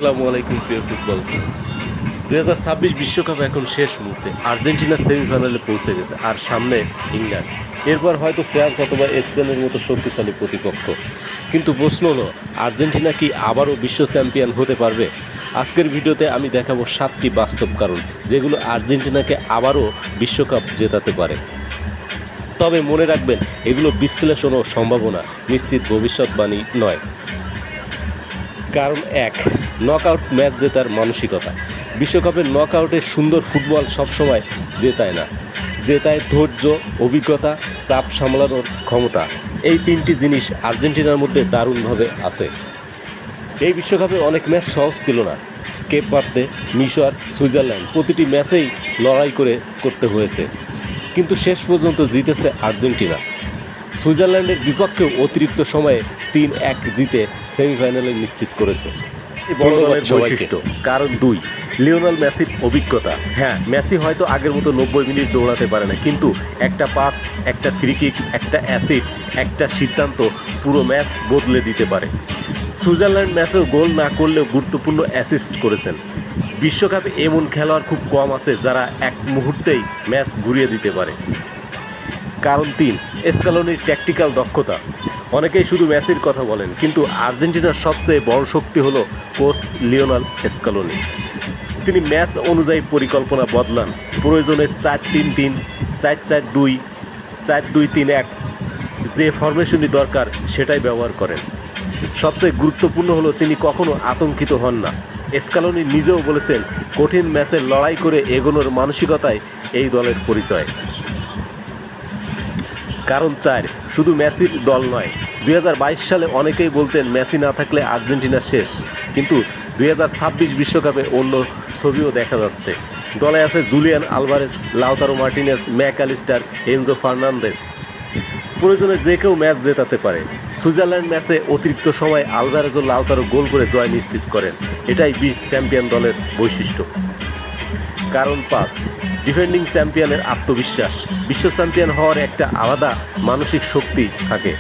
আসসালামু আলাইকুম প্রিয় ফুটবল ফ্যান্স। 2026 বিশ্বকাপ এখন শেষ মুহূর্তে। আর্জেন্টিনা সেমিফাইনালে পৌঁছে গেছে, আর সামনে ইংল্যান্ড, এরপর হয়তো ফ্রান্স অথবা স্পেনের মতো শক্তিশালী প্রতিপক্ষ। কিন্তু প্রশ্ন হলো, আর্জেন্টিনা কি আবারও বিশ্ব চ্যাম্পিয়ন হতে পারবে? আজকের ভিডিওতে আমি দেখাবো 7টি বাস্তব কারণ যেগুলো আর্জেন্টিনাকে আবারও বিশ্বকাপ জেতাতে পারে। তবে মনে রাখবেন, এগুলো বিশ্লেষণ ও সম্ভাবনা, নিশ্চিত ভবিষ্যৎবাণী নয়। কারণ 1, নকআউট ম্যাচ জেতার মানসিকতা। বিশ্বকাপের নকআউটে সুন্দর ফুটবল সবসময় জেতায় না, জেতায় ধৈর্য, অভিজ্ঞতা, চাপ সামলানোর ক্ষমতা। এই 3টি জিনিস আর্জেন্টিনার মধ্যে দারুণভাবে আছে। এই বিশ্বকাপে অনেক ম্যাচ সহজ ছিল না। কেপ ভার্দে, মিশর, সুইজারল্যান্ড, প্রতিটি ম্যাচেই লড়াই করতে হয়েছে, কিন্তু শেষ পর্যন্ত জিতেছে আর্জেন্টিনা। সুইজারল্যান্ডের বিপক্ষেও অতিরিক্ত সময়ে 3-1 জিতে সেমিফাইনালে নিশ্চিত করেছে। বড় দলের বৈশিষ্ট্য। কারণ 2, লিওনেল মেসির অভিজ্ঞতা। হ্যাঁ, মেসি হয়তো আগের মতো 90 মিনিট দৌড়াতে পারে না, কিন্তু একটা পাস, একটা ফ্রি কিক, একটা অ্যাসিড, একটা সিদ্ধান্ত পুরো ম্যাচ বদলে দিতে পারে। সুইজারল্যান্ড ম্যাচেও গোল না করলেও গুরুত্বপূর্ণ অ্যাসিস্ট করেছেন। বিশ্বকাপে এমন খেলোয়াড় খুব কম আছে যারা এক মুহূর্তেই ম্যাচ ঘুরিয়ে দিতে পারে। কারণ 3, স্ক্যালোনির ট্যাকটিক্যাল দক্ষতা। অনেকেই শুধু মেসির কথা বলেন, কিন্তু আর্জেন্টিনার সবচেয়ে বড় শক্তি হলো কোচ লিওনেল স্ক্যালোনি। তিনি ম্যাচ অনুযায়ী পরিকল্পনা বদলান। প্রয়োজনে 4-3-3, 4-4-2, 4-2-3-1, যে ফরমেশনই দরকার সেটাই ব্যবহার করেন। সবচেয়ে গুরুত্বপূর্ণ হলো তিনি কখনো আতঙ্কিত হন না। স্ক্যালোনি নিজেও বলেছেন, কঠিন ম্যাচে লড়াই করে এগোনোর মানসিকতাই এই দলের পরিচয়। কারণ 4, শুধু মেসির দল নয়। 2022 সালে অনেকেই বলতেন মেসি না থাকলে আর্জেন্টিনা শেষ, কিন্তু 2026 বিশ্বকাপে অন্য ছবিও দেখা যাচ্ছে। দলে আছে Julian Alvarez, Lautaro Martinez, Mac Allister, Enzo Fernandez. প্রয়োজনে যে কেউ ম্যাচ জেতাতে পারে। সুইজারল্যান্ড ম্যাচে অতিরিক্ত সময় আলভারেজ ও লাউতারো গোল করে জয় নিশ্চিত করেন। এটাই চ্যাম্পিয়ন দলের বৈশিষ্ট্য। কারণ 5, ডিফেন্ডিং চ্যাম্পিয়নের আত্মবিশ্বাস। বিশ্ব চ্যাম্পিয়ন হওয়ার একটা আলাদা মানসিক শক্তি থাকে।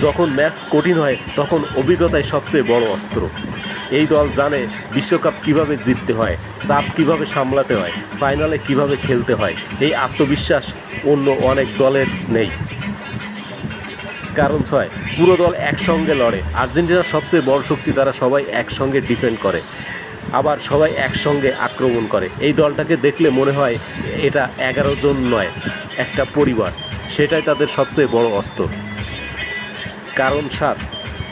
যখন ম্যাচ কঠিন হয় তখন অভিজ্ঞতাই সবচেয়ে বড় অস্ত্র। এই দল জানে বিশ্বকাপ কিভাবে জিততে হয়, চাপ কিভাবে সামলাতে হয়, ফাইনালে কিভাবে খেলতে হয়। এই আত্মবিশ্বাস অন্য অনেক দলের নেই। কারণ 6, পুরো দল একসঙ্গে লড়ে। আর্জেন্টিনার সবচেয়ে বড় শক্তি, তারা সবাই একসঙ্গে ডিফেন্ড করে, আবার সবাই একসঙ্গে আক্রমণ করে। এই দলটাকে দেখলে মনে হয় এটা 11 জন নয়, একটা পরিবার। সেটাই তাদের সবচেয়ে বড় অস্ত্র। কারণ 7,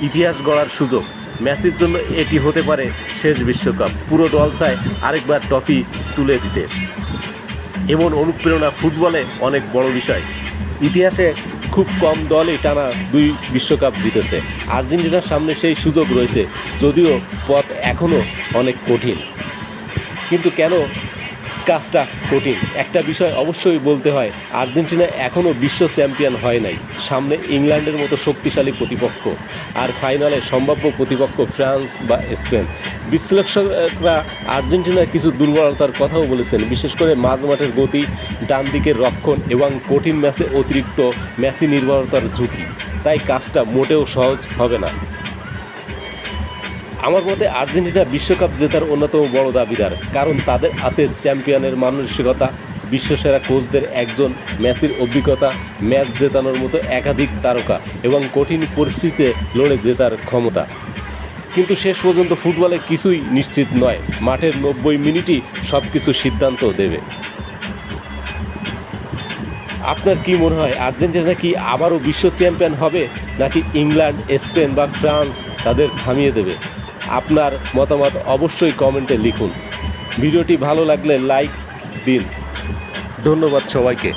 ইতিহাস গড়ার সুযোগ। মেসির জন্য এটি হতে পারে শেষ বিশ্বকাপ। পুরো দল চায় আরেকবার ট্রফি তুলে দিতে। এমন অনুপ্রেরণা ফুটবলে অনেক বড় বিষয়। ইতিহাসে খুব কম দলই টানা 2 বিশ্বকাপ জিতেছে। আর্জেন্টিনার সামনে সেই সুযোগ রয়েছে, যদিও পথ এখনও অনেক কঠিন। কিন্তু কেন কাজটা কঠিন? একটা বিষয় অবশ্যই বলতে হয়, আর্জেন্টিনা এখনও বিশ্ব চ্যাম্পিয়ন হয় নাই। সামনে ইংল্যান্ডের মতো শক্তিশালী প্রতিপক্ষ, আর ফাইনালে সম্ভাব্য প্রতিপক্ষ ফ্রান্স বা স্পেন। বিশ্লেষকরা আর্জেন্টিনার কিছু দুর্বলতার কথাও বলেছেন, বিশেষ করে মাঝমাঠের গতি, ডান দিকের রক্ষণ এবং কঠিন ম্যাচে অতিরিক্ত মেসি নির্ভরতার ঝুঁকি। তাই কাজটা মোটেও সহজ হবে না। আমার মতে আর্জেন্টিনা বিশ্বকাপ জেতার অন্যতম বড় দাবিদার, কারণ তাদের আছে চ্যাম্পিয়নের মানসিকতা, বিশ্বসেরা কোচদের একজন, মেসির অভিজ্ঞতা, ম্যাচ জেতানোর মতো একাধিক তারকা এবং কঠিন পরিস্থিতিতে লড়ে জেতার ক্ষমতা। কিন্তু শেষ পর্যন্ত ফুটবলে কিছুই নিশ্চিত নয়। মাঠের 90 মিনিটই সব কিছু সিদ্ধান্ত দেবে। আপনার কি মনে হয়, আর্জেন্টিনা কি আবারও বিশ্ব চ্যাম্পিয়ন হবে, নাকি ইংল্যান্ড, স্পেন বা ফ্রান্স তাদের থামিয়ে দেবে? আপনার মতামত অবশ্যই কমেন্টে লিখুন। ভিডিওটি ভালো লাগলে লাইক দিন। ধন্যবাদ সবাইকে।